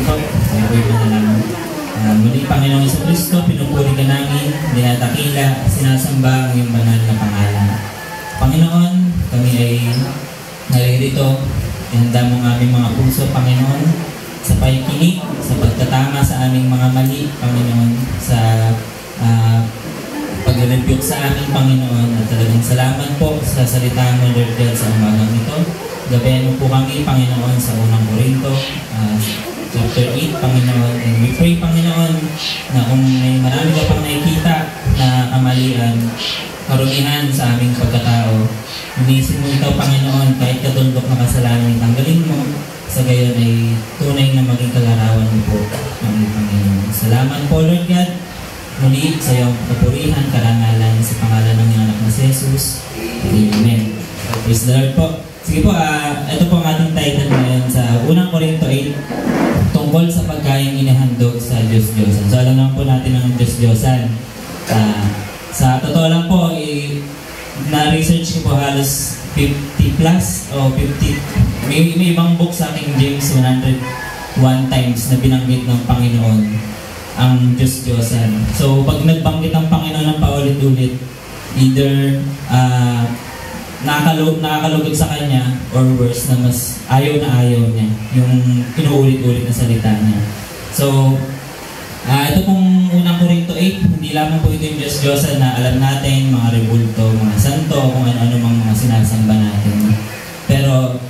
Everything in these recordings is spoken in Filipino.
po. Kaya po yung manalangin. Muli, Panginoong Jesucristo, pinupuri ka namin, dinatakila, sinasamba ang iyong banal na pangalan. Panginoon, kami ay naririto, ihanda mo ang aming mga puso, Panginoon, sa pakikinig, sa pagtatama sa aming mga mali, Panginoon, sa pag-rebuke sa aming Panginoon, at talagang salamat po sa salita mo, Lord God, sa umagang ito. Gabayan mo po kami, Panginoon, sa unang Korinto, chapter 8, Panginoon. And we pray, Panginoon, na kung may marami ka pang nakikita na kamalian, karumihan sa aming pagkatao, inisin mo ito, Panginoon, kahit katundok na kasalanan, tanggalin mo, sa gayon ay tunay na maging kalarawan mo po, aming Panginoon. Salamat po, Lord God, muli sa iyong kapurihan, karangalan, sa pangalan ng iyong anak na si Jesus. Amen. Praise the Lord po. Sige po, ito po ang ating title ngayon sa unang Korinto 8, tungkol sa pagkain inihandog sa Diyos-Diyosan. So alam naman po natin ang Diyos-Diyosan. Sa totoo lang po, na-research ko po halos 50 plus o 50. May ibang book sa aking James 101 times na binanggit ng Panginoon ang Diyos-Diyosan. So pag nagbanggit ang Panginoon ng paulit-ulit, either nakakalugod sa kanya or worse na mas ayaw na ayaw niya yung inuulit-ulit na salita niya. So ito pong unang Korinto 8, hindi lamang po ito yung Diyos-Diyosan na alam natin, mga rebulto, mga santo, kung ano-ano mga sinasamba natin. Pero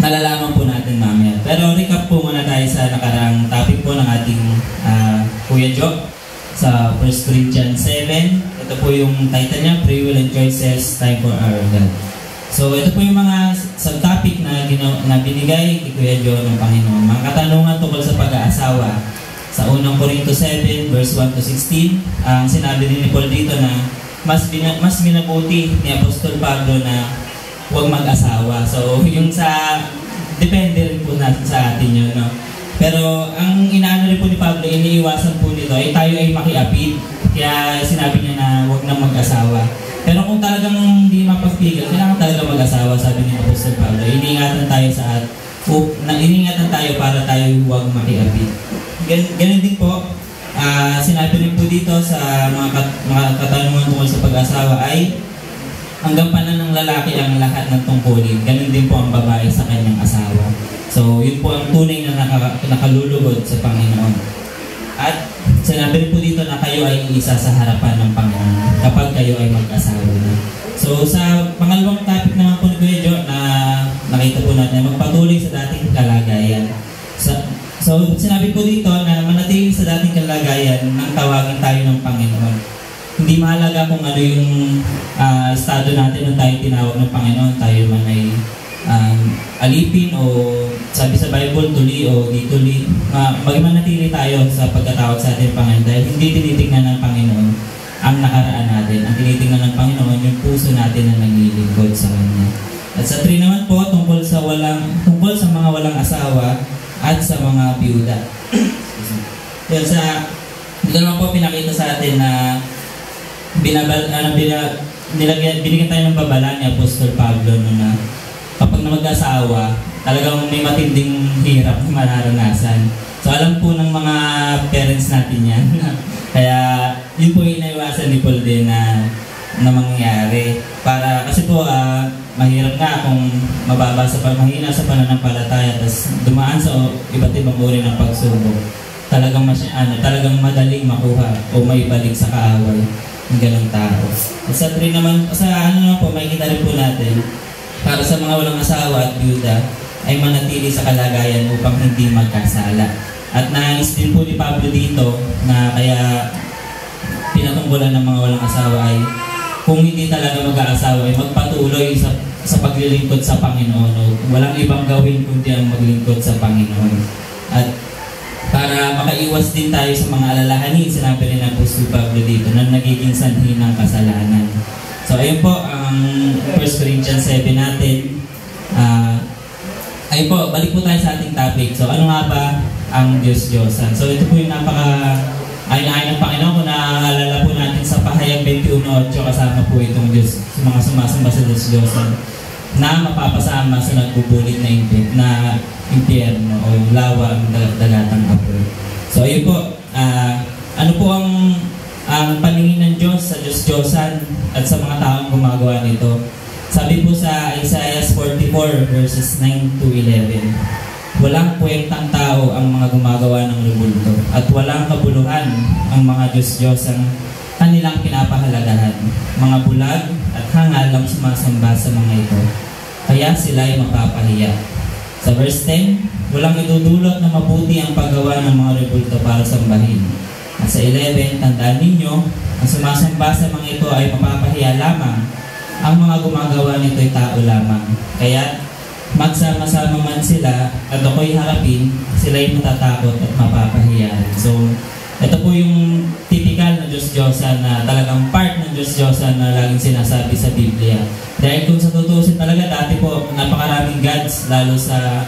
malalaman po natin mamaya. Pero recap po muna tayo sa nakaraang topic po ng ating Kuya Jo sa 1 Corinthians 7. Ito po yung title niya, Free Will and Choices, Time for Our God. So ito po yung mga subtopic na binigay kay Kuya Jo ng Panginoon. Mga katanungan tungkol sa pag-aasawa. Sa unang Korinto 7, verse 1 to 16, ang sinabi ni Paul dito na mas minabuti ni Apostol Pablo na huwag mag-asawa. So yung depende rin po natin sa atin yun, no? Pero ang inaano rin po ni Pablo, iniiwasan po nito ay tayo ay makiapid. Kaya sinabi niya na huwag nang mag-asawa. Pero kung talagang hindi mapagpigil, kailangan talaga mag-asawa, sabi ni Apostol Pablo. Iniingatan tayo para tayo huwag makiapid. Ganun din po, sinabi rin po dito sa mga katanungan tungkol sa pag-asawa ay ang gampanan ng lalaki ang lahat ng tungkulin. Ganun din po ang babae sa kanyang asawa. So, yun po ang tunay na nakalulugod sa Panginoon. At sinabi rin po dito na kayo ay isa sa harapan ng Panginoon kapag kayo ay mag-asawa na. So, sa pangalawang topic naman po ni Kuya Jo na nakita po natin, magpatuloy sa dating kalagayan. So, sinabi ko dito na manatili sa dating kalagayan nang tawagin tayo ng Panginoon. Hindi mahalaga kung ano yung estado natin nung tayo tinawag ng Panginoon, tayo man ay alipin o sabi sa Bible, tuli o di tuli. Magmanatili tayo sa pagkatawag sa ating Panginoon dahil hindi tinitingnan ng Panginoon ang nakaraan natin. Ang tinitingnan ng Panginoon yung puso natin na naglilingkod sa Kanya. At sa 3 naman po, tungkol sa mga walang asawa at sa mga biyuda. Yan dito naman po pinakita sa atin na binigyan tayo ng babala ni Apostol Pablo na kapag na mag-asawa, talagang may matinding hirap na mararanasan. So alam po ng mga parents natin yan. Kaya yun po yung inaiwasan ni Paul din na mangyayari. Kasi po mahirap nga kung mahina sa pananampalataya tapos dumaan sa iba't ibang uri ng pagsubok. Talagang madaling makuha o maibalik sa kaaway ng ganong tao. At sa 3 naman, makikita rin po natin para sa mga walang asawa at byuda ay manatili sa kalagayan upang hindi magkasala. At nais din po ni Pablo dito na kaya pinatungkulan ng mga walang asawa ay kung hindi talaga mag-aasawa ay magpatuloy sa paglilingkod sa Panginoon o walang ibang gawin kundi ang maglingkod sa Panginoon. At para makaiwas din tayo sa mga alalahanin, sinabi rin ng Apostol Pablo dito na nagiging sanhi ng kasalanan. So ayun po ang 1 Corinthians 7 natin. Ayun po, balik po tayo sa ating topic. So ano nga ba ang Diyos-Diyosan? So ito po yung ayon ng Panginoon kung naaalala po natin sa Pahayag 21:8 kasama po itong Diyos, mga sumasamba sa Diyos-Diyosan. na mapapasama sa nagbubulit na impyerno o yung lawa ng dagatang apoy. So ayun po, ano po ang paningin ng Diyos sa Diyos-Diyosan at sa mga taong gumagawa nito? Sabi po sa Isaiah 44 verses 9 to 11, walang puwentang tao ang mga gumagawa ng rebulto at walang kabuluhan ang mga Diyos-Diyos ang kanilang pinapahalagahan. Mga bulag at hangal ang sumasamba sa mga ito, kaya sila ay mapapahiya. Sa verse 10, walang idudulot na mabuti ang paggawa ng mga rebulto para sambahin. At sa 11, tandaan ninyo, ang sumasamba sa mga ito ay mapapahiya lamang. Ang mga gumagawa nito ay tao lamang. Kaya magsama-sama man sila at ako'y harapin, sila ay matatakot at mapapahiya. So, ito po yung typical na Diyos-Diyosan na talagang part ng Diyos-Diyosan na laging sinasabi sa Biblia. Dahil kung sa tutusin talaga, dati po napakaraming gods, lalo sa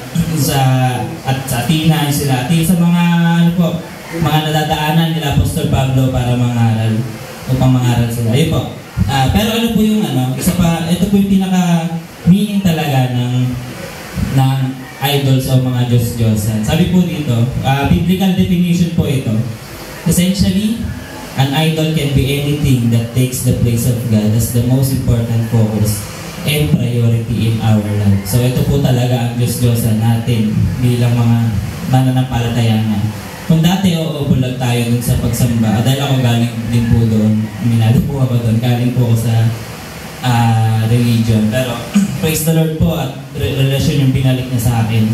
Athena, sila Athena, sa mga mga nadadaanan nila Apostol Pablo para mangaral, upang mangaral sila. Ayun po. Pero ano po yung isa pa, ito po yung pinaka-meaning talaga ng idols o mga Diyos-Diyosan. Sabi po dito, biblical definition po ito. Essentially, an idol can be anything that takes the place of God as the most important focus and priority in our life. So ito po talaga ang Diyos-Diyosan natin bilang mga mananampalataya na. Kung dati bulag tayo dun sa pagsamba, dahil ako galing din po doon, minado po ako doon, galing po ako sa religion. Pero praise the Lord po at relasyon yung binalik niya sa akin.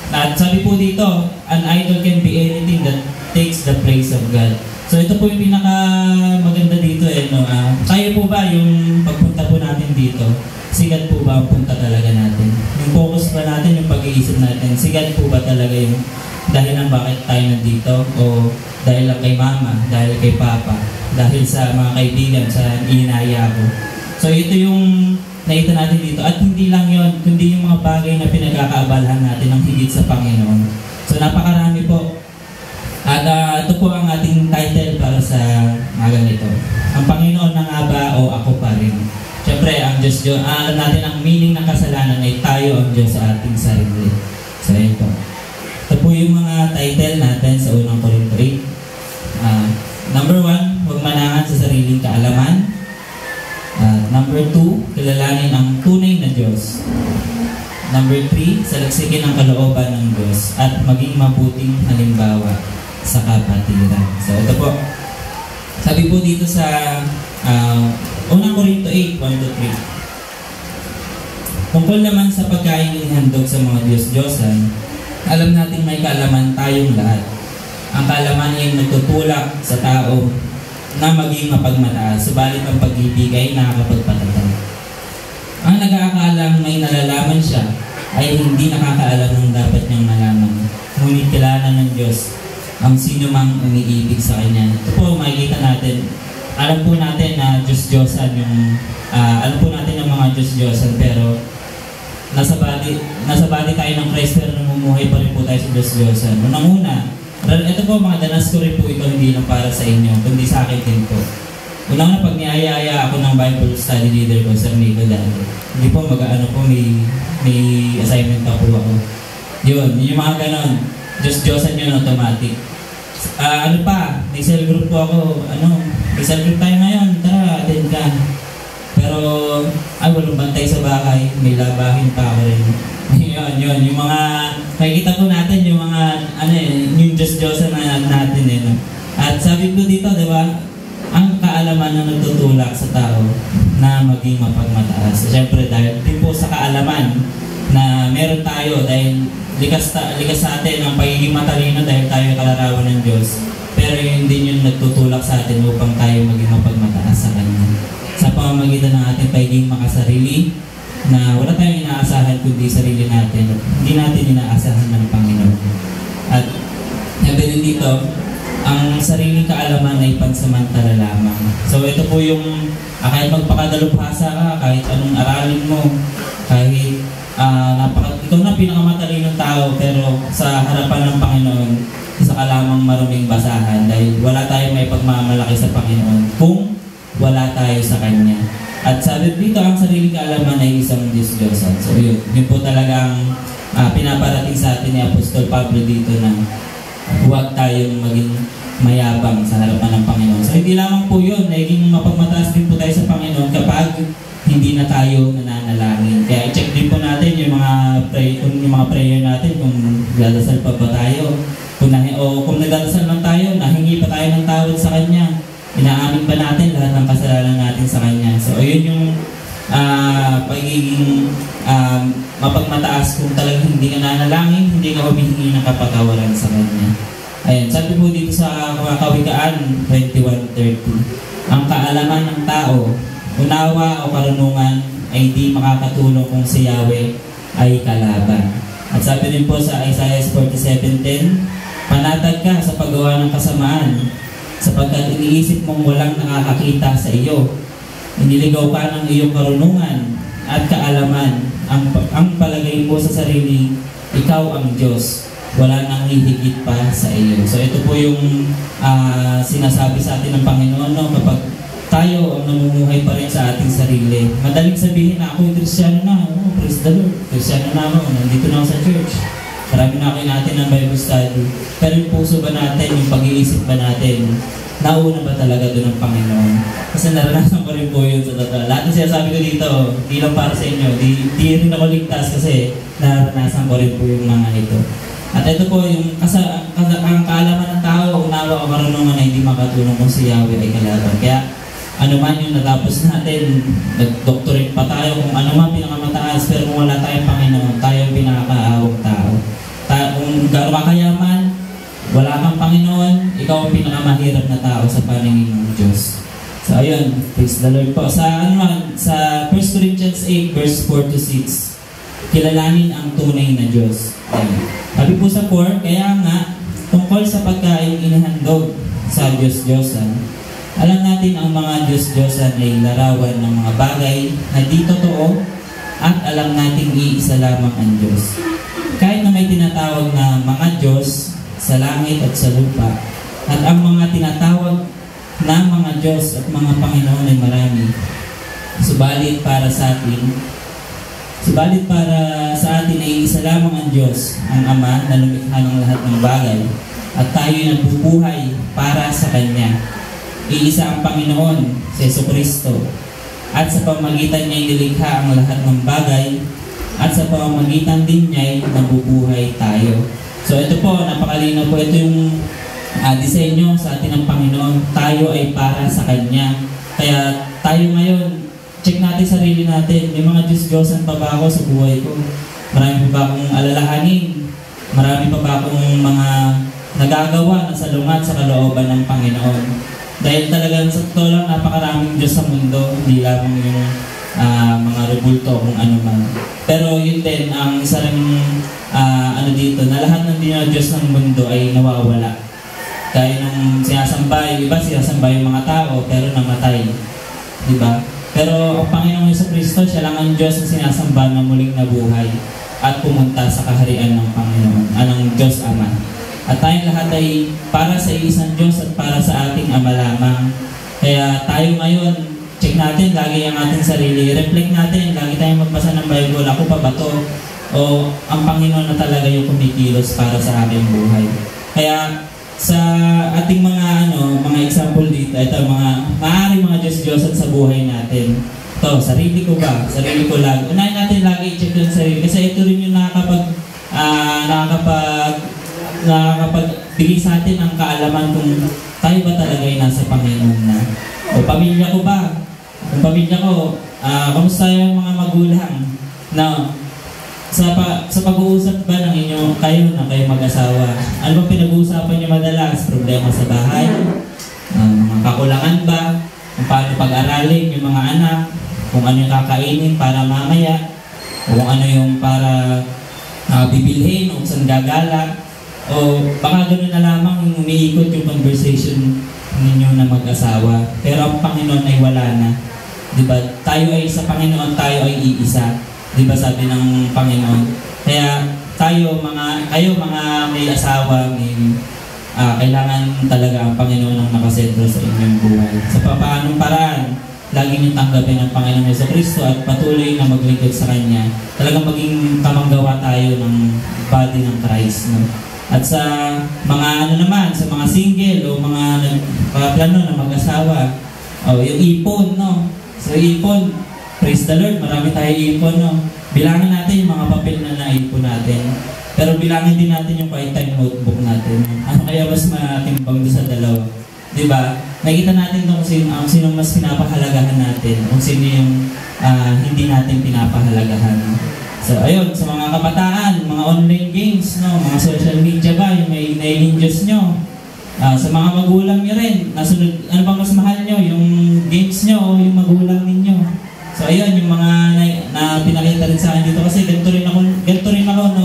At sabi po dito, an idol can be anything that takes the place of God. So ito po yung pinaka maganda dito kaya po ba yung pagpunta po natin dito, sigat po ba ang punta talaga natin? Yung focus ba natin, yung pag-iisip natin, sigat po ba talaga yung dahilan bakit tayo nandito? O dahil lang kay mama, dahil kay papa, dahil sa mga kaibigan, sa ininaya ko? So ito yung nakita natin dito. At hindi lang yon, kundi yung mga bagay na pinagkakaabalahan natin ng higit sa Panginoon. So napakarami po. At ito po ang ating title para sa magang ito. Ang Panginoon na nga ba o ako pa rin? Siyempre, ang Diyos, alam natin ang meaning ng kasalanan ay tayo ang Diyos sa ating sarili. So yun po. Ito po yung mga title natin sa unang Korinto 8. Number 1, huwag manangan sa sariling kaalaman. Number 2, kilalanin ang tunay na Diyos. Number 3, salagsigin ang kalooban ng Diyos at maging mabuting halimbawa sa kapatiran. So ito po. Sabi po dito sa unang Korinto 8, 1-3. Tungkol naman sa pagkain inihandog sa mga Diyos-Diyosan, alam nating may kaalaman tayong lahat. Ang kaalaman ay nagtutulak sa tao na maging mapagmataas, subalit ang pag-ibig ay nakakapagpatatag. Ang nag-aakalang may nalalaman siya ay hindi nakakaalam ng dapat niyang nalaman. Ngunit kilala ng Diyos ang sino mang umiibig sa Kanya. Ito po makikita natin. Alam po natin na Diyos-Diyosan yung alam po natin ang mga Diyos-Diyosan, pero nasa body tayo ng Christ, pero namumuhay pa rin po tayo sa Diyos-Diyosan. Unang-una, ito po mga danas ko rin po ito, hindi lang para sa inyo, kundi sa akin din po. Unang pag niaya ako ng Bible study leader ko, Sir Nico dati. Hindi po may assignment pa po ako. Yun, yung mga ganon. Diyos-Diyosan yun automatic. May cell group po ako. May cell group tayo ngayon. Tara, attend ka. Pero, walang bantay sa bahay. May labahin pa ako rin. Yun. Yung mga, makikita po natin yung mga, yung Diyos-Diyosan natin. At sabi ko dito, di ba, ang kaalaman na nagtutulak sa tao na maging mapagmataas. Siyempre, dahil din po sa kaalaman na meron tayo, dahil likas sa atin ang pagiging matalino dahil tayo kalarawan ng Diyos. Pero yun din yung nagtutulak sa atin upang tayo maging mapagmataas sa Kanya. Sa pamamagitan ng ating pagiging makasarili, na wala tayong inaasahan kundi sarili natin. Hindi natin inaasahan ng Panginoon. At sabi din dito, ang sariling kaalaman ay pansamantala lamang. So ito po yung kahit magpakadalubhasa ka, kahit anong aralin mo, kahit ikaw na pinakamatalinong tao, pero sa harapan ng Panginoon, isa ka lamang maruming basahan dahil wala tayong may pagmamalaki sa Panginoon kung wala tayo sa Kanya. At sabi dito, ang sariling kaalaman ay isang Diyos-Diyosan. So yun po talagang pinaparating sa atin ni Apostol Pablo dito na huwag tayong maging mayabang sa harapan ng Panginoon. So hindi lamang po yun, naging mapagmataas din po tayo sa Panginoon kapag hindi na tayo nananalangin. Kaya i-check din po natin yung mga prayer natin, kung nagdadasal pa ba tayo. Kung nagdadasal lang tayo, nahingi pa tayo ng tawad sa Kanya. Inaamin ba natin lahat ng kasalanan natin sa Kanya? So yun yung pagiging mapagmataas kung talagang hindi ka nanalangin, hindi ka humihingi ng kapatawaran sa Kanya. Ayan, sabi po dito sa Kawikaan 21:30, ang kaalaman ng tao, unawa o karunungan ay di makakatulong kung si Yahweh ay kalaban. At sabi din po sa Isaiah 47:10, panatag ka sa paggawa ng kasamaan, sapagkat iniisip mong walang nakakakita sa iyo. Iniligaw ka ng iyong karunungan at kaalaman. Ang palagay mo sa sarili, ikaw ang Diyos. Wala nang hihigit pa sa iyo. So ito po yung sinasabi sa atin ng Panginoon, no? Kapag tayo ang namumuhay pa rin sa ating sarili. Madaling sabihin na ako yung Kristiyano na. Oh, praise the Lord. Kristiyano na ako. Nandito na ako sa church. Marami na kayo natin ng Bible study. Pero yung puso ba natin, yung pag-iisip ba natin, nauna ba talaga doon ng Panginoon? Kasi naranasan ko rin po yun sa totoo. Lahat ng sinasabi ko dito, di lang para sa inyo. Di rin ako ligtas kasi naranasan ko rin po yung mga ito. At ito po yung ang kaalaman ng tao, unawa o karunungan na hindi makatulong kung si Yahweh ay kalaban. Kaya ano man yung natapos natin, nag-doctorate pa tayo kung ano man pinakamataas, pero kung wala tayong Panginoon, tayo ang pinakakaawang tao. Kung gano'n ka kayaman, wala kang Panginoon, ikaw ang pinakamahirap na tao sa paningin ng Diyos. So ayun, praise the Lord po. Sa 1 Corinthians 8 verse 4-6, kilalanin ang tunay na Diyos. Sabi po sa 4, kaya nga, tungkol sa pagkain inihandog sa Diyos-Diyosan, alam natin ang mga Diyos-Diyosan ay larawan ng mga bagay na di totoo at alam nating iisa lamang ang Diyos. Kahit na may tinatawag na mga Diyos sa langit at sa lupa, at ang mga tinatawag na mga Diyos at mga Panginoon ay marami, subalit para sa atin ay isa lamang ang Diyos, ang Ama na lumikha ng lahat ng bagay, at tayo ay nabubuhay para sa Kanya. Iisa ang Panginoon, si Jesucristo, at sa pamamagitan niya nilikha ang lahat ng bagay, at sa pamamagitan din niya nabubuhay tayo. So ito po, napakalinaw po, ito yung disenyo sa atin ng Panginoon. Tayo ay para sa Kanya. Kaya tayo ngayon, check natin sarili natin. May mga Diyos-Diyosan pa ba ako sa buhay ko? Marami pa ba akong alalahanin? Marami pa ba akong mga nagagawa na salungat sa kalooban ng Panginoon? Dahil talagang sa totoo lang, napakaraming Diyos sa mundo, hindi lamang yung mga rebulto kung ano man. Pero yun din, ang isa rin dito, na lahat ng Diyos ng mundo ay nawawala. Kaya nung sinasamba, yung iba sinasamba yung mga tao, pero namatay. Diba? Pero ang Panginoong Jesucristo, siya lang ang Diyos na sinasamba na muling nabuhay at pumunta sa kaharian ng Panginoon, ng Diyos Ama. At tayong lahat ay para sa isang Diyos at para sa ating Ama lamang. Kaya tayo ngayon, check natin lagi ang ating sarili. Reflect natin, lagi tayong magbasa ng Bible. Ako pa ba to? O ang Panginoon na talaga yung kumikilos para sa aking buhay. Kaya sa ating mga example dito, ito maaaring mga Diyos-Diyosan sa buhay natin. Ito, sarili ko ba? Sarili ko lang. Unahin natin lagi i-check yung sarili. Kasi ito rin yung nakakapagbigay sa atin ang kaalaman kung tayo ba talaga ay nasa Panginoon na. O pamilya ko ba? Kung pamilya ko, kamusta yung mga magulang? Na sa pag-uusap ba ng inyo kayo mag-asawa? Ano bang pinag-uusapan niyo madalas? Problema sa bahay? Mga kakulangan ba? Kung paano pag-aralin yung mga anak? Kung ano yung kakainin para mamaya? O kung ano yung para bibilhin o saan gagala? O baka gano'n na lamang yung umiikot yung conversation ninyo na mag-asawa. Pero ang Panginoon ay wala na. Diba? Tayo ay sa Panginoon, tayo ay iisa. Diba sabi ng Panginoon? Kaya kayo mga may asawa, may kailangan talaga ang Panginoon ang nakasentro sa inyong buhay. Sa paanong paraan, lagi niyong tanggapin ang Panginoong Jesucristo at patuloy na maglingkod sa Kanya. Talagang maging tamanggawa tayo ng body ng Christ. No? At sa mga naman, sa mga single o mga nagpaplano na mag-asawa, yung ipon, no? So ipon, praise the Lord, marami tayo ipon, no? Bilangin natin yung mga papel na naipon natin. Pero bilangin din natin yung quiet time notebook natin. Ano kaya mas matimbang doon sa dalawa? Diba? Nakita natin kung sino mas pinapahalagahan natin, kung sino yung hindi natin pinapahalagahan. So, ayun, sa mga kabataan, mga online games, no, mga social media ba, yung may nai-injust nyo. Sa mga magulang nyo rin, nasunod, ano bang mas mahal nyo, yung games nyo o yung magulang ninyo. So, ayun, yung mga na pinakita rin sa akin dito kasi ganito rin ako no,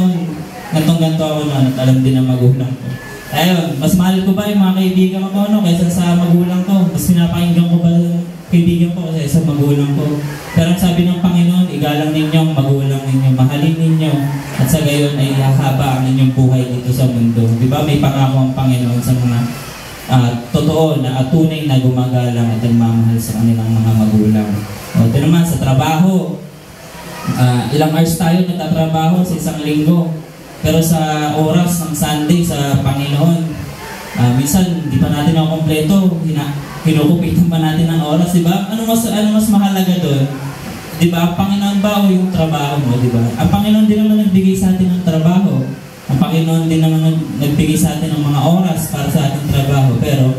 gantong-ganto ako no, at alam din ang magulang ko. Ayun, mas mahal ko ba yung mga kaibigan ko no, kaysa sa magulang ko? Mas pinapakinggan ko ba yung kaibigan ko kaysa sa magulang ko? Pero ang sabi ng Panginoon, igalang ninyo ang magulang ninyo, mahalin ninyo, at sa gayon ay hahaba ang inyong buhay dito sa mundo. Di ba may pangako ang Panginoon sa mga totoo na tunay na gumagalang at nagmamahal sa kanilang mga magulang. O, ito naman sa trabaho, ilang hours tayo nagtatrabaho sa isang linggo. Pero sa oras ng Sunday sa Panginoon, minsan di pa natin ang kompleto, kinukupitan pa natin ang oras, di ba? Ano mas mahalaga doon? Di ba? Ang Panginoon ba o yung trabaho mo, di ba? Ang Panginoon din naman nagbigay sa atin ng trabaho. Ang Panginoon din naman nagbigay sa atin ng mga oras para sa ating trabaho. Pero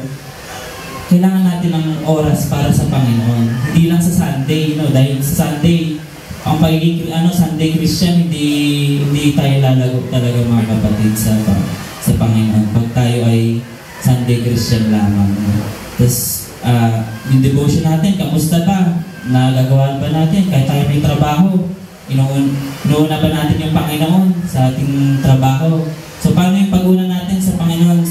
kailangan natin ng oras para sa Panginoon. Hindi lang sa Sunday, no? Dahil sa Sunday, ang pagiging Sunday Christian, hindi tayo lalago talaga mga kapatid sa Panginoon. Pag tayo ay Sunday Christian lamang. Tapos, yung devotion natin, kamusta ba? Nagagawa ba natin? Kahit tayo may trabaho, inuuna ba natin yung Panginoon sa ating trabaho? So, paano yung pag-una natin sa Panginoon?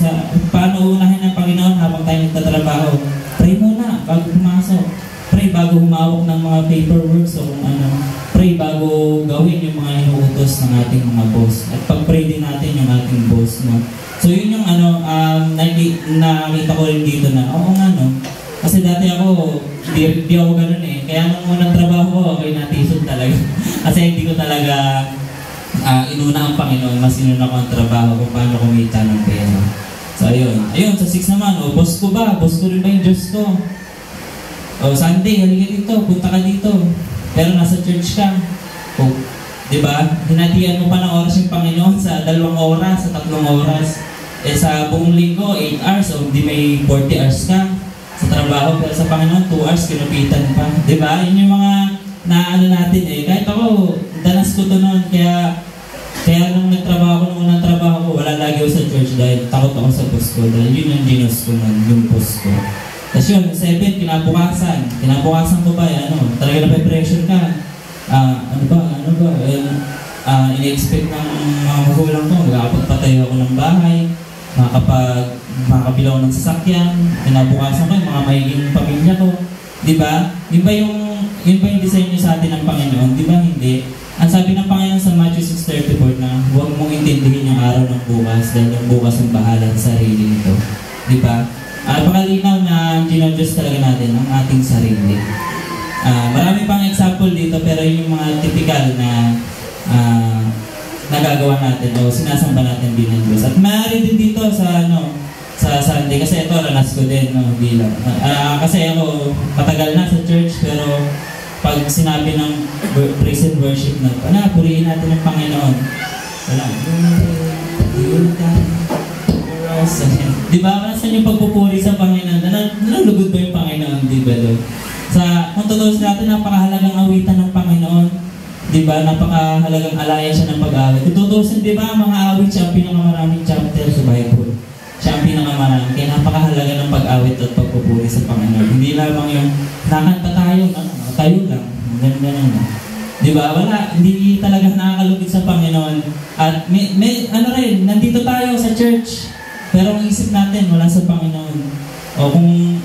Paano unahin ang Panginoon habang tayo nagtatrabaho? Pray muna bago pumasok. Pray bago humawak ng mga paperwork o kung ano. Pray bago gawin yung mga inuutos ng ating mga boss. At pag-pray din natin yung ating boss. No? So yun yung nakita ko rin dito na, oo nga no. Kasi dati ako, di ako ganun eh. Kaya nung unang trabaho ko, ako'y natisod talaga. Kasi hindi ko talaga inuna ang Panginoon. Mas inuna ko ang trabaho kung paano kumita ng pera. So ayun. Ayun, sa 6 naman, boss ko ba? Boss ko rin ba yung Diyos ko? Sunday, halika dito, punta ka dito. Pero nasa church ka. Diba? Hinatian mo pa ng oras yung Panginoon sa 2 oras, sa 3 oras. Sa buong linggo, 8 hours, o di may 40 hours ka sa trabaho. Pero sa Panginoon, 2 hours, kinupitan pa. Diba? Yun yung mga naano natin eh. Kahit ako, danas ko to noon. Kaya nung nagtrabaho ko, nung unang trabaho ko, wala lagi ako sa church dahil takot ako sa boss ko. Dahil yun yung ginos ko nun, yung boss ko. Tapos yun, 7, kinabukasan. Kinabukasan ko ba, talaga na-pressure ka. Ano ba, ini-expect ng mga magulang ko, magkakapagpatayo ako ng bahay, makakabilaw ako ng sasakyan, kinabukasan ko, mga magiging pamilya ko. Diba? Yun ba yung design nyo sa atin ng Panginoon? Diba hindi? Ang sabi ng Panginoon sa Matthew 6:34 na huwag mong intindihin yung araw ng bukas dahil yung bukas ang bahala sa sarili nito. Diba? Pakalinaw na ginodiyos talaga natin ang ating sarili. Marami pang example dito pero yung mga typical na nagagawa natin o sinasamba natin din ng Diyos. At maaari din dito sa Sunday kasi ito ranas ko din bilang. Kasi ako matagal na sa church pero pag sinabi ng praise and worship na purihin natin ang Panginoon. Wala. Di ba? Saan yung pagpupuri sa Panginoon? Nalulugod ba yung Panginoon? Di ba doon? Kung tutusin natin, napakahalagang awitan ng Panginoon. Di ba? Napakahalagang alaya siya ng pag-awit. Kung tutusin, di ba? Mga awit siya ang pinakamaraming chapter sa Bible. Siya ang pinakamaraming. Kaya napakahalaga ng pag-awit at pagpupuri sa Panginoon. Hindi lamang yung nakanta tayo, tayo lang. Ganda lang. Di ba? Wala. Hindi talaga nakakalugid sa Panginoon. At nandito tayo sa church. Pero ang isip natin, wala sa Panginoon. O kung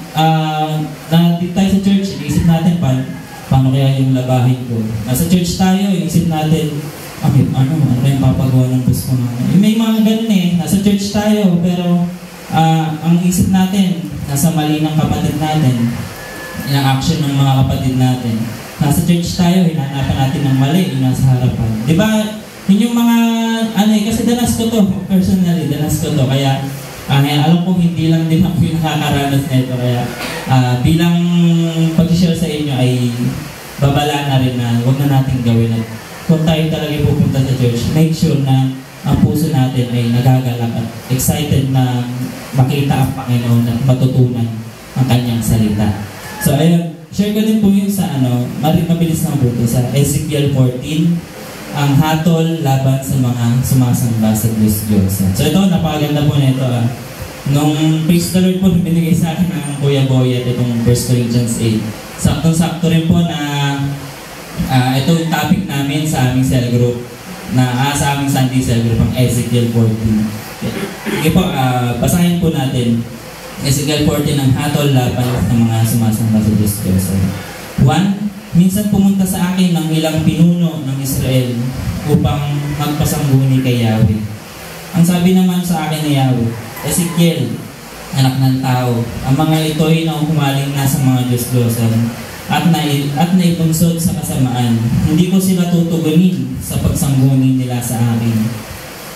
nandito tayo sa church, isip natin paano kaya yung labahin ko. Nasa church tayo, isip natin, ano kayong papagawa ng boss ko naman. May mga ganun eh, nasa church tayo, pero ang isip natin, nasa mali ng kapatid natin, yung action ng mga kapatid natin. Nasa church tayo, hinanapan natin ng mali, yung nasa harapan. Di ba, yun yung mga, kasi danas ko to, personally, danas ko to. Kaya, alam ko hindi lang din ako yung nakakaranas na ito. Kaya, bilang pag-share sa inyo ay babala na rin na huwag na natin gawin. At kung tayo talaga pupunta sa church, make sure na ang puso natin ay nagagalak at excited na makita ang Panginoon at matutunan ang kanyang salita. So ayun, share ko din po yun sa mabilis na po sa Ezekiel 14, ang hatol laban sa mga sumasamba sa Diyos. So ito, napakaganda po na ito. Nung praise the Lord po, binigay sa akin ng Kuya Boy at itong 1 Corinthians 8. Saktong-sakto rin po na ito yung topic namin sa aming cell group, sa aming Sunday cell group, ang Ezekiel 14. Sige po, basahin po natin. Ezekiel 14, ang hatol laban ng mga sumasamba sa Diyos. 1. Minsan pumunta sa akin ng ilang pinuno ng Israel upang magpasangguni kay Yahweh. Ang sabi naman sa akin ni Yahweh, Ezekiel, anak ng tao, ang mga ito'y na humaling na sa mga Diyos-Diyosan at naipunsod sa kasamaan. Hindi ko sila tutugunin sa pagsangguni nila sa akin.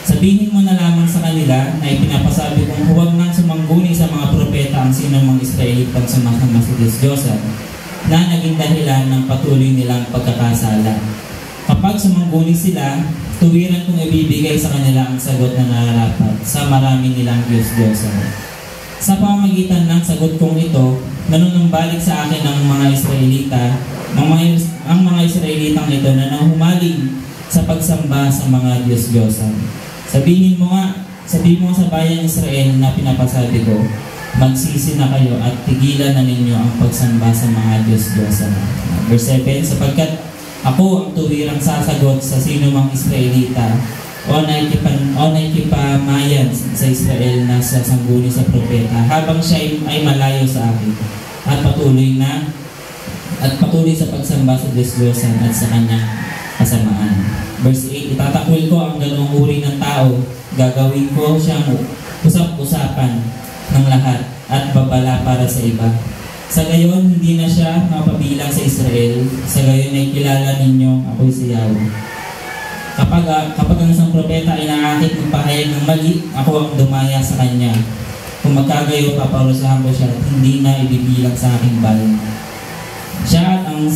Sabihin mo na lamang sa kanila na ipinapasabi kong huwag nang sumangguni sa mga propeta ang sinumang Israelitang sumasamba sa Diyos-Diyosan na naging dahilan ng patuloy nilang pagkakasala. Kapag sumangguni sila, tuwiran kong ibibigay sa kanila ang sagot na nararapat sa marami nilang Diyos-Diyosan. Sa pamamagitan ng sagot kong ito, nanunumbalik sa akin ang mga Israelita, ang mga Israelitang ito na nahumaling sa pagsamba sa mga Diyos-Diyosan. Sabihin mo sa bayang Israel na pinapasabi ko, magsisi na kayo at tigilan na ninyo ang pagsamba sa mga Diyos-Diyosan. Verse 7, sapagkat ako ang tuwirang sasagot sa sinumang Israelita o naikipamayan sa Israel na sasangguni sa propeta habang siya ay malayo sa akin at patuloy sa pagsamba sa Diyos-Diyosan at sa kanyang kasamaan. Verse 8, itatakwil ko ang ganoong uri ng tao, gagawin ko siyang usap-usapan ng lahat at babala para sa iba. Sa gayon, hindi na siya mapabilang sa Israel. Sa gayon ay kilala ninyo ako'y si Yahweh. Kapag ang isang propeta ay naakit ng pahayag ng mali, ako ang dumaya sa kanya. Kung magkagayo, paparusahan ko siya at hindi na ibibilang sa aking balang. Siya at ang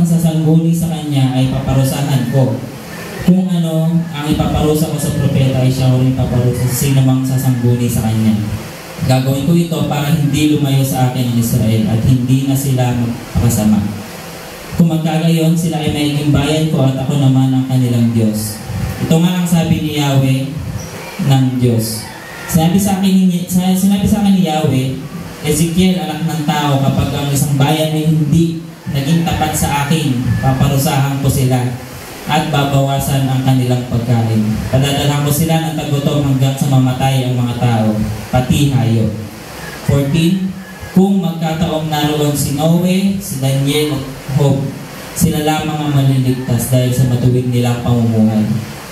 sasangguni sa kanya ay paparusahan ko. Kung ano ang ipaparusa ko sa propeta ay siya rin ipaparusa sa sino mang sasangguni sa kanya. Gagawin ko ito para hindi lumayo sa akin ang Israel at hindi na sila magpakasama. Kung magkagayon, sila ay magiging bayan ko at ako naman ang kanilang Diyos. Ito nga ang sabi ni Yahweh ng Diyos. Sinabi sa akin ni Yahweh, Ezekiel, anak ng tao, kapag ang isang bayan ay hindi naging tapat sa akin, paparusahan ko sila at babawasan ang kanilang pagkain. Padadalhan ko sila ng tagutom hanggang sa mamatay ang mga tao, pati hayop. 14. Kung magkataong naroon si Noe, si Daniel at Job, sila lamang ang maliligtas dahil sa matuwid nilang pamumuhay.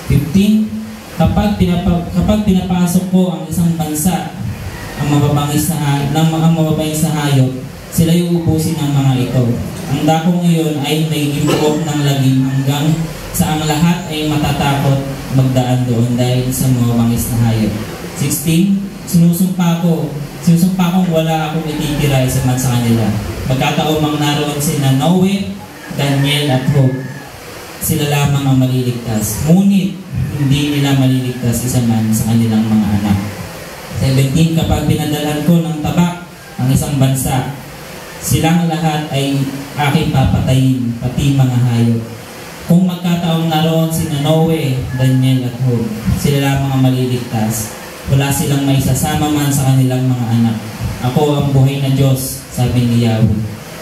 15. Kapag pinapasok ko ang isang bansa, ang mababangis na hayop, sila yung ubusin ng mga ito. Ang dakong iyon ay nagiging buok ng lagim hanggang sa ang lahat ay matatakot magdaan doon dahil sa mga bangis na hayop. 16. Sinusumpa kong wala akong ititira sa kanila. Magkataon mang naroon sina Noe, Daniel at Job, sila lamang ang maliligtas. Ngunit hindi nila maliligtas isa man sa kanilang mga anak. 17. Kapag pinadalhan ko ng tabak ang isang bansa, silang lahat ay aking papatayin, pati mga hayop. Kung magkataong naroon sina Noe, Daniel at Job, sila lamang ang maliligtas. Wala silang may sasama man sa kanilang mga anak. Ako ang buhay na Diyos, sabi ni Yahweh.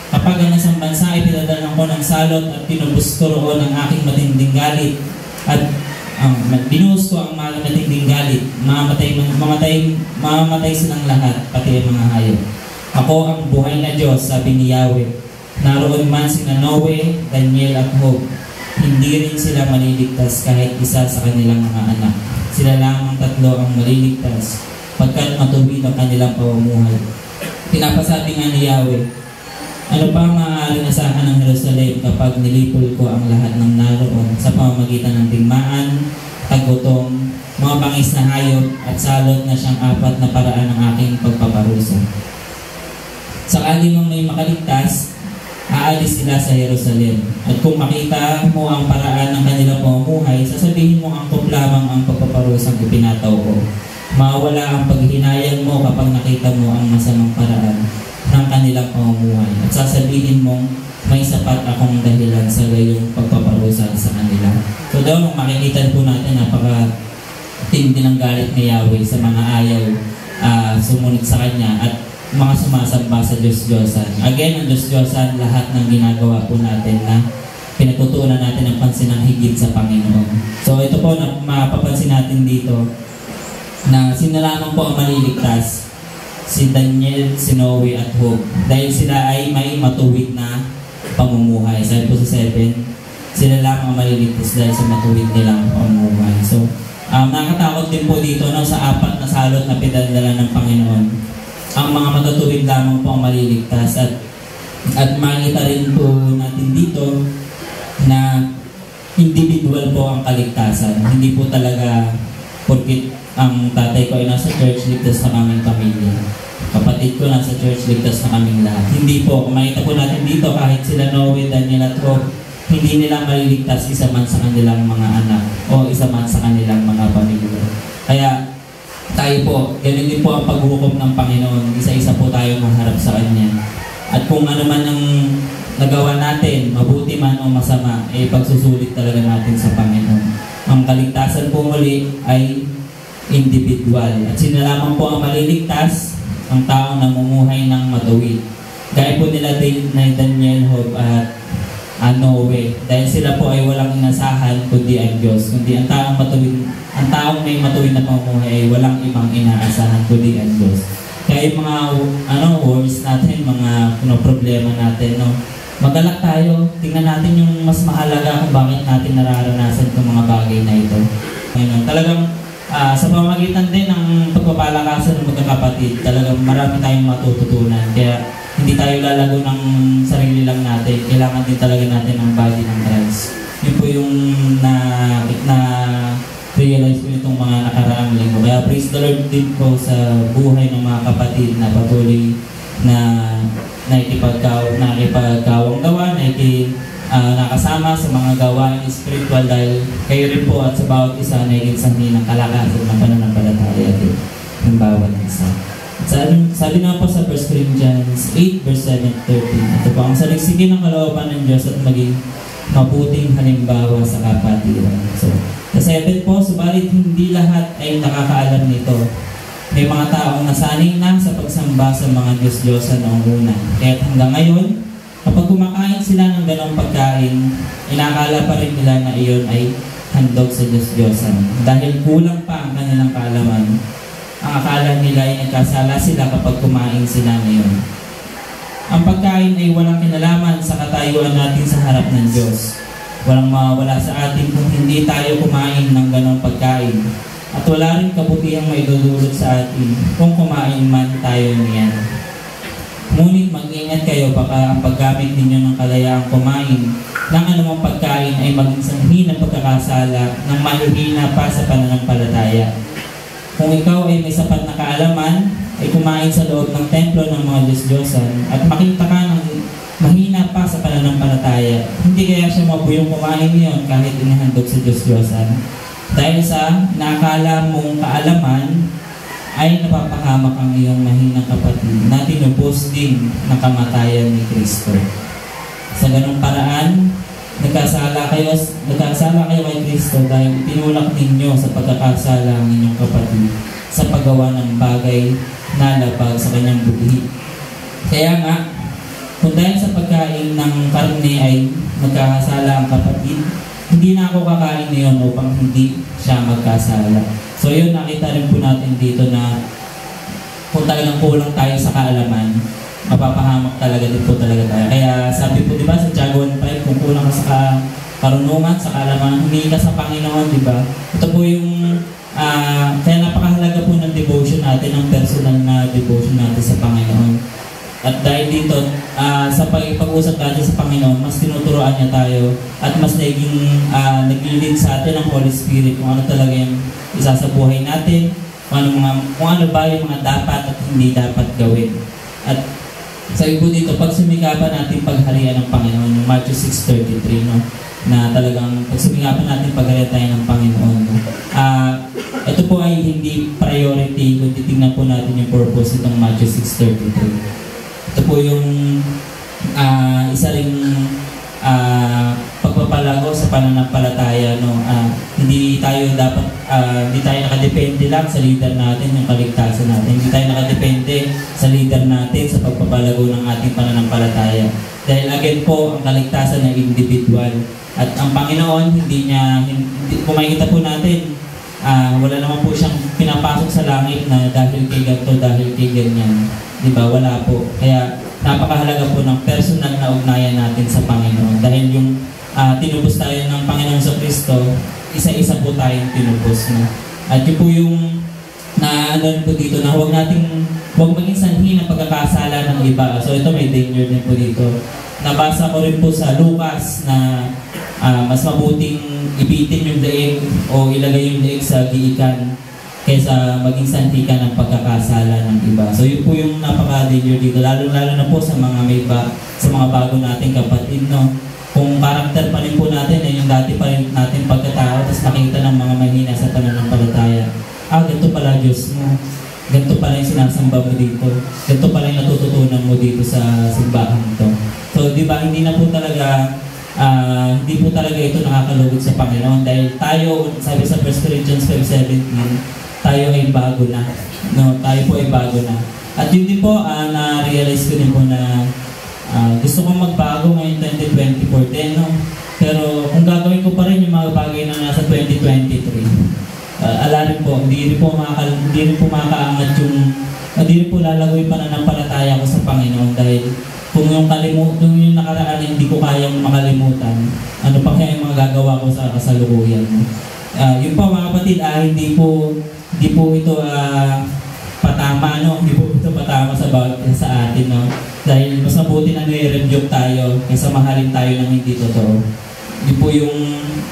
Kapag ang isang bansa ay pinadalhan ko ng salot at pinubos ko roon ang aking matinding galit at binuhos ko ang matinding galit, mamamatay silang lahat, pati ang mga hayop. Ako ang buhay na Diyos, sabi ni Yahweh. Naroon man sina Noe, Daniel at Job, hindi rin sila maliligtas kahit isa sa kanilang mga anak. Sila lamang tatlo ang maliligtas. pagkat matuwid ang kanilang pamumuhay. Pinapasabi nga ni Yahweh, ano pa ang maaaring asahan ng Jerusalem kapag nilipol ko ang lahat ng naroon sa pamamagitan ng digmaan, tagutom, mga bangis na hayop at salot na siyang apat na paraan ng aking pagpaparusa. Sakali mang may makaligtas, aalis sila sa Jerusalem. At kung makita mo ang paraan ng kanilang pamumuhay, sasabihin mo angkop lamang ang pagpaparusang ipinataw ko. Mawala ang paghinayang mo kapag nakita mo ang masamang paraan ng kanilang pamumuhay. At sasabihin mong may sapat akong dahilan sa gayong pagpaparusa sa kanila. So daw, makikita po natin napaka-tindi ng galit ni Yahweh sa mga ayaw sumunod sa Kanya at mga sumasamba sa Diyos-Diyosan. Again, ang Diyos-Diyosan, lahat ng ginagawa po natin na pinagtutuunan natin ang pansin ng higit sa Panginoon. So ito po, na mapapansin natin dito na sino lamang po ang maliligtas, si Daniel, si Noe at Job. Dahil sila ay may matuwid na pamumuhay. Sabi po sa 7, sila lamang ang maliligtas dahil sa matuwid nilang pamumuhay. So, nakakatakot din po dito sa apat na salot na pinadala ng Panginoon. Ang mga matutuwid lamang po ang maliligtas at makita rin po natin dito na individual po ang kaligtasan. Hindi po talaga porkit ang tatay ko ay nasa church, ligtas na kaming pamilya. Kapatid ko nasa church, ligtas na kaming lahat. Hindi po. Kung makita po natin dito, kahit sila Noe, Daniel at Job, hindi nila maliligtas isa man sa kanilang mga anak o isa man sa kanilang mga pamilya. Kaya tayo po, ganun din po ang paghukom ng Panginoon. Isa-isa po tayo maharap sa Kanya. At kung ano man ang nagawa natin, mabuti man o masama, pagsusulit talaga natin sa Panginoon. Ang kaligtasan po muli ay individual. At sino lamang po ang maliligtas? Ang taong namumuhay ng matuwid. Gaya po nila na Daniel, Job at Noe. Dahil sila po ay walang inasahan kundi ang Diyos. Kundi ang taong may matuwid na pamumuhay ay walang ibang inaasahan kundi ang Diyos. Kaya yung mga worries natin, mga problema natin, magalak tayo. Tingnan natin yung mas mahalaga kung bakit natin nararanasan itong mga bagay na ito. Talagang sa pamamagitan din ng pagpapalakasan ng magkakapatid, talagang marami tayong matututunan. Kaya hindi tayo lalago ng sarili lang natin. Kailangan din talaga natin ang body ng Christ. Yun po yung na-realize ko itong mga nakaraang linggo. Kaya praise the Lord din po sa buhay ng mga kapatid na patuloy na nakikipagkawang gawa, nakasama sa mga gawain spiritual dahil kayo rin po at sa bawat isa naging sanhi ng kalakasan ng pananampalataya din ng bawat isa. Sabi nga po sa 1 Corinthians 8 verse 7-13, ito po, ang saliksikin ng kalooban ng Diyos at maging mabuting halimbawa sa kapatiran. So, sa 7 po, subalit hindi lahat ay nakakaalam nito. May mga taong nasanay na sa pagsamba sa mga Diyos-Diyosan noong una. Kaya hanggang ngayon, kapag kumakain sila ng ganong pagkain, inakala pa rin nila na iyon ay handog sa Diyos-Diyosan. Dahil kulang pa ang kanilang kaalaman, ang akala nila ay nagkasala sila kapag kumain sila ngayon. Ang pagkain ay walang kinalaman sa katayuan natin sa harap ng Diyos. Walang mawawala sa atin kung hindi tayo kumain ng ganong pagkain. At wala rin kabutihang maidudulot sa atin kung kumain man tayo niyan. Ngunit mag-ingat kayo baka ang paggamit ninyo ng kalayaang kumain ng anumang pagkain ay maging sanhi ng pagkakasala ng mahihina pa sa pananampalataya. Kung ikaw ay may sapat na kaalaman, ay kumain sa loob ng templo ng mga Diyos-Diyosan at makita ka ng mahina pa sa pananampalataya, hindi kaya siya mabuyong kumain niyon kahit inihandog sa Diyos-Diyosan. Dahil sa nakala mong kaalaman, ay napapahamak ang iyong mahinang kapatid na tinubos din ng kamatayan ni Kristo. Sa ganung paraan, nagkasala kayo kay Kristo dahil tinulak ninyo sa pagkakasala ang inyong kapatid sa paggawa ng bagay na labag sa kanyang budhi. Kaya nga, kung dahil sa pagkain ng karne ay magkakasala ang kapatid, hindi na ako kakain niyon upang hindi siya magkasala. So yun, nakita rin po natin dito na kung talagang kulang tayo sa kaalaman, mapapahamak talaga din po talaga tayo. Kaya sabi po diba sa Tiago 1:5, kung kulang ka sa karunungan, sa kaalaman, humingi ka sa Panginoon, diba? Ito po yung kaya napakahalaga po ng devotion natin ang personal na devotion natin sa Panginoon. At dahil dito, sa pag-usap natin sa Panginoon, mas tinuturoan niya tayo at mas nag-lead sa atin ang Holy Spirit kung ano talaga yung isa sa buhay natin, kung ano ba yung mga dapat at hindi dapat gawin. At sa ibo dito, pag sumikapan natin pagharian ng Panginoon, yung Matthew 6:33, no? Na talagang pag sumikapan natin pagharian tayo ng Panginoon. No? Ito po ay hindi priority kung titignan po natin yung purpose itong Matthew 6:33. Ito po yung isa ring pagpapalago sa pananampalataya, no? Hindi tayo nakadepende lang sa leader natin, yung kaligtasan natin. Hindi tayo nakadepende sa leader natin sa pagpapalago ng ating pananampalataya. Dahil again po, ang kaligtasan ay individual. At ang Panginoon, kung makikita po natin, wala naman po siyang pinapasok sa langit na dahil kay ganito, dahil kay ganyan. Diba? Wala po. Kaya napakahalaga po ng personal na ugnayan natin sa Panginoon. Dahil yung tinubos tayo ng Panginoon sa Kristo, isa-isa po tayong tinubos. No? At yun po yung po dito na huwag maging sanhi ng pagkakasala ng iba. So ito may danger din po dito. Nabasa ko rin po sa Lucas na mas mabuting ipitin yung daig o ilagay yung daig sa giikan kaysa maging sanhi ka ng pagkakasala ng iba. So yun po yung napaka-danger dito, lalo-lalo na po sa mga bago nating kapatid, no? Kung karakter pa rin po natin, yung dati pa rin natin pagkatao, tapos nakita ng mga mahina sa pananampalataya. Ganito pala Diyos mo. Ganito pala yung sinasamba mo dito. Ganito pala yung natututunan mo dito sa simbahan ito. So, di ba, hindi po talaga ito nakakalugod sa Panginoon dahil tayo, sabi sa 1 Corinthians 5:17, tayo ay bago na. No, tayo po ay bago na. At yun din po, na-realize ko din po na gusto kong magbago ngayon 2024 din, no? Pero kung gagawin ko pa rin yung mga bagay na nasa 2023, alarin po, hindi rin po makakaangat hindi rin po lalagoy pa na ng palataya ko sa Panginoon dahil kung yung nakaraan hindi ko kayang makalimutan, ano pa kaya yung mga gagawa ko sa kasalukuyan. Yun po mga kapatid, hindi po ito patama, no? Hindi po ito patama sa atin, no? Dahil mas mabuti na nire-rebuke tayo kaysa mahalin tayo ng hindi totoo. Yun po yung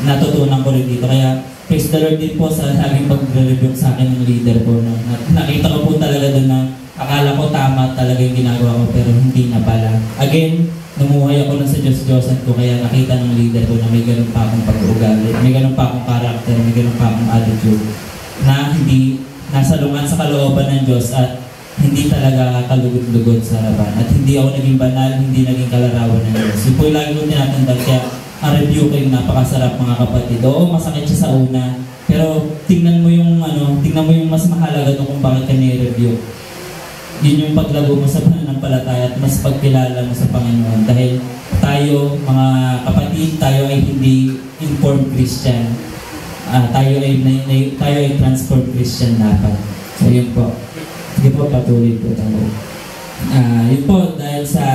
natutunan ko rin dito. Kaya praise the Lord din po sa laging pag-rebuke sa akin ng leader ko, no? Nakita ko po talaga doon na akala ko tama talaga yung ginagawa ko pero hindi na pala. Again, numuhay ako lang sa Diyos-Diyosan ko kaya nakita ng leader ko na may ganun pa akong pag-uugali, may ganun pa akong karakter, may ganun pa akong attitude na hindi nasa lungan sa kalooban ng Diyos at hindi talaga kalugod-lugod sa harapan. At hindi ako naging banal, hindi naging kalarawan ng Diyos. Yun po yung lagi kong tinatandaan kaya ang review ko yung napakasarap mga kapatid. Oo, masakit siya sa una, pero tingnan mo yung mas mahalaga doon kung bakit ka ni-review. Yun yung paglago mo sa pananampalataya at mas pagkilala mo sa Panginoon. Dahil tayo, mga kapatid, tayo ay hindi informed Christian. Tayo ay transformed Christian dapat. So yun po. Sige po, patuloy po tayo. Yun po, dahil sa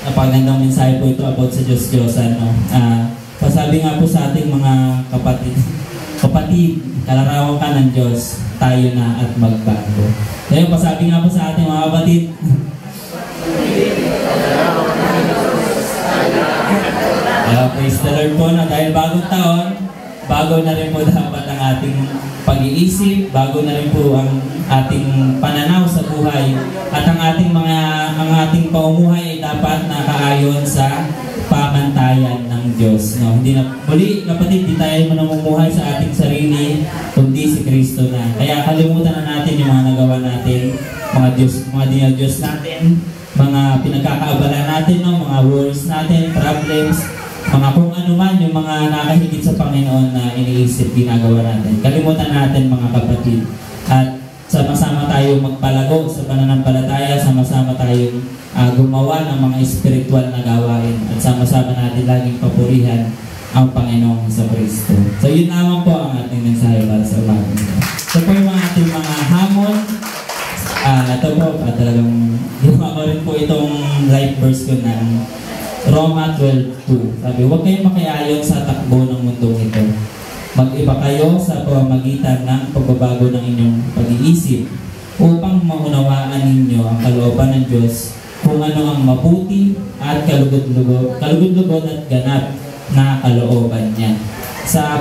napagandang mensahe po ito about sa Diyos-Diyosan. No? Pasabi nga po sa ating mga kapatid, kalarawan ka ng Diyos, tayo na at magbago. Kaya pasabi nga po sa ating mga kapatid, praise the Lord po na dahil bagong taon, bago na rin po dapat ang ating pag-iisip, bago na rin po ang ating pananaw sa buhay at ang ating paumuhay ay dapat nakaayon sa pamantayan ng Diyos. No? Hindi na, muli kapatid, di tayo manamumuhay sa ating sarili, kundi si Kristo na. Kaya kalimutan na natin yung mga nagawa natin, mga dinadiyos natin, mga pinagkakaabala natin, no? Mga worries natin, problems, mga kung ano man yung mga nakahigit sa Panginoon na iniisip, ginagawa natin. Kalimutan natin mga kapatid. At sama-sama tayo magpalago sa pananampalataya, sama-sama tayong gumawa ng mga spiritual na gawain at sama-sama natin laging papurihan ang Panginoong sa Kristo. So yun naman po ang ating mensahe para sa umaga. So po yung mga ating mga hamon. Ito po, talagang ginawa ko rin po itong life verse ko ng Roma 12:2. Sabi, huwag kayong makiayon sa takbo ng mundong ito. Mag-iba kayo sa pamamagitan ng pagbabago ng inyong pag-iisip upang maunawaan ninyo ang kalooban ng Diyos kung ano ang mabuti at kalugod-lugod at ganap na kalooban niya. Sa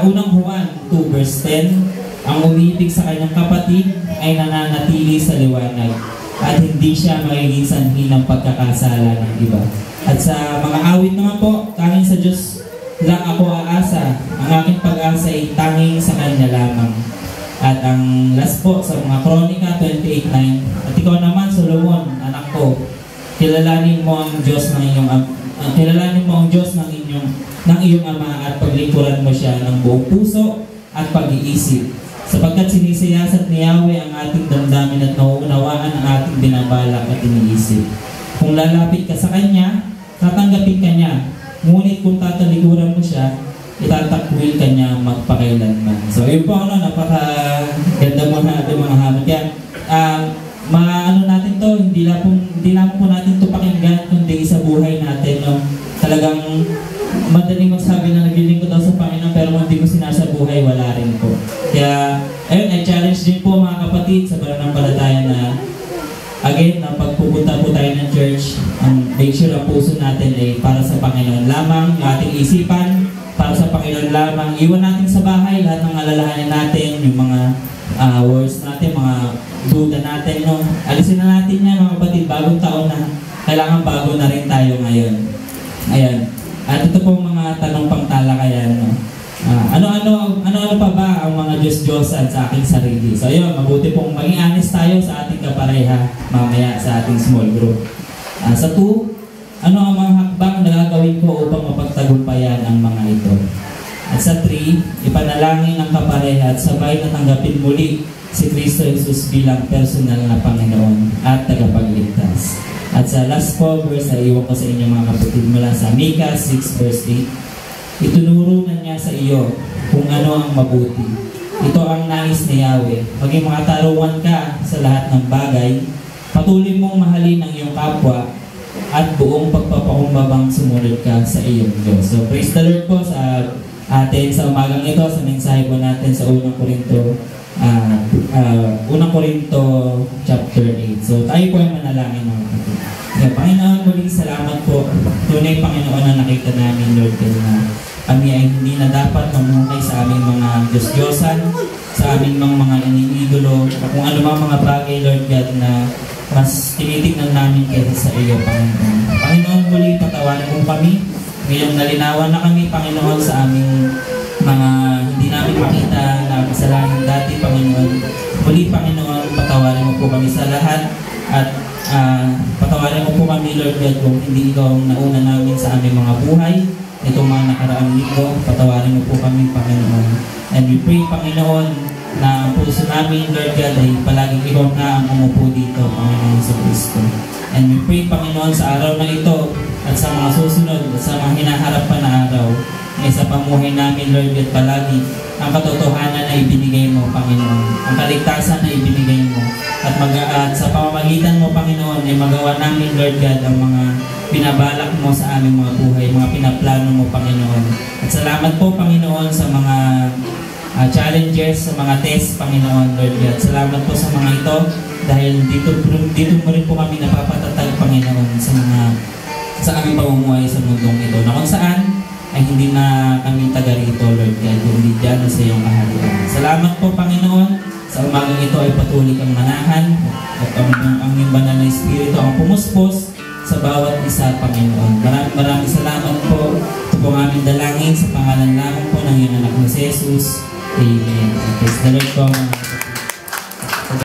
unang Juan 2 verse 10, ang umibig sa kanyang kapatid ay nananatili sa liwanag at hindi siya magiging sanhi ng pagkakasala ng iba. At sa mga awit naman po, tanging sa Diyos lang ako aasa. Ang aking pag-asa ay tanging sa Kanya lamang. At ang last po sa mga Kronika 28:9, at ikaw naman, Solomon, anak ko, kilalanin mo ang Diyos ng iyong ama at paglingkuran mo siya ng buong puso at pag-iisip. Sapagkat sinisiyasat ni Yahweh ang ating damdamin at nauunawaan ang ating binabalak at iniisip. Kung lalapit ka sa Kanya, tatanggapin ka niya. Ngunit kung tatalikuran mo siya, itatakwil ka niya magpakailanman. So yun po, napakaganda mo natin mga hamon. Kaya maano natin to, hindi lang po natin to pakinggan, kundi sa buhay natin. No? Talagang madaling magsabi na naglilingkod daw sa Panginoon, pero kung hindi mo sinasabuhay, wala rin po. Kaya, ayun, I-challenge din po mga kapatid sa pananampalataya na again, na pagpupunta po tayo ng church, make sure ang puso natin ay para sa Panginoon lamang, yung ating isipan, para sa Panginoon lamang. Iwan natin sa bahay lahat ng alalahanin natin, yung mga words natin, mga duda natin, no? Alisin na natin yan mga kapatid, bagong taon na, kailangan bago na rin tayo ngayon. Ayan. At ito pong mga tanong pangtalakayan, no? Ano pa ba ang mga Diyos-Diyosan sa aking sarili? So ayun, mabuti pong maging honest tayo sa ating kapareha mamaya sa ating small group. Sa 2, ano ang mga hakbang na gagawin ko upang mapagtagumpayan ang mga ito? At sa 3, ipanalangin ang kapareha at sabay na tanggapin muli si Kristo Jesus bilang personal na Panginoon at tagapagligtas. At sa last 4 verse, iwan ko sa inyo mga kapatid mula sa Micah 6 verse 8, itunuro na niya sa iyo kung ano ang mabuti. Ito ang nais ni Yahweh. Maging mga taruan ka sa lahat ng bagay, patuloy mong mahalin ang iyong kapwa at buong pagpapakumbabang sumunod ka sa iyong Diyos. So praise the Lord po sa atin sa umagang ito, sa mensahe po natin sa unang Korinto chapter 8. So tayo po ay manalangin mga kapatid. Panginoon, muling salamat po. Tunay Panginoon na nakita namin, Lord, na kami ay hindi na dapat mamuhay sa aming mga Diyos-Diyosan, sa aming mga iniidolo, kung ano mga bagay, Lord God, na mas tinitignan namin kaysa sa iyo, Panginoon. Panginoon, muli patawarin mo kami. Ngayong nalinawan na kami, Panginoon, sa aming mga hindi namin makita na kasalanan dati, Panginoon. Muli, Panginoon, patawarin mo po kami sa lahat at patawarin mo po kami, Lord God, kung hindi ikaw ang nauna namin sa aming mga buhay. Itong mga nakaraang linggo, patawarin mo po kami, Panginoon. And we pray, Panginoon, na ang puso namin, Lord God, ay palaging ikaw na ang umupo dito, Panginoon sa Kristo. And we pray, Panginoon, sa araw na ito at sa mga susunod at sa mga hinaharap pa na araw, ay sa pamuhay namin, Lord God, palagi ang katotohanan na ibinigay mo, Panginoon. Ang kaligtasan na ibinigay mo. At sa pamamagitan mo, Panginoon, ay magawa namin, Lord God, ang mga binabalak mo sa aming mga buhay, mga pinaplano mo, Panginoon. At salamat po, Panginoon, sa mga challenges, sa mga tests, Panginoon, Lord God. Salamat po sa mga ito dahil dito mo rin po kami napapatatag, Panginoon, sa aming pamumuhay sa mundong ito, na kung saan ay hindi na kami taga rito, Lord God, kundi dyan sa iyong kaharian. Salamat po, Panginoon, sa umagang ito ay patuloy kang manahan at ang iyong banal na Espiritu ang pumuspos sa bawat isa, Panginoon. Maraming salamat po. Ito po ang aming dalangin sa pangalan lamang po ng iyong anak na si Jesus. Amen. Praise the Lord po.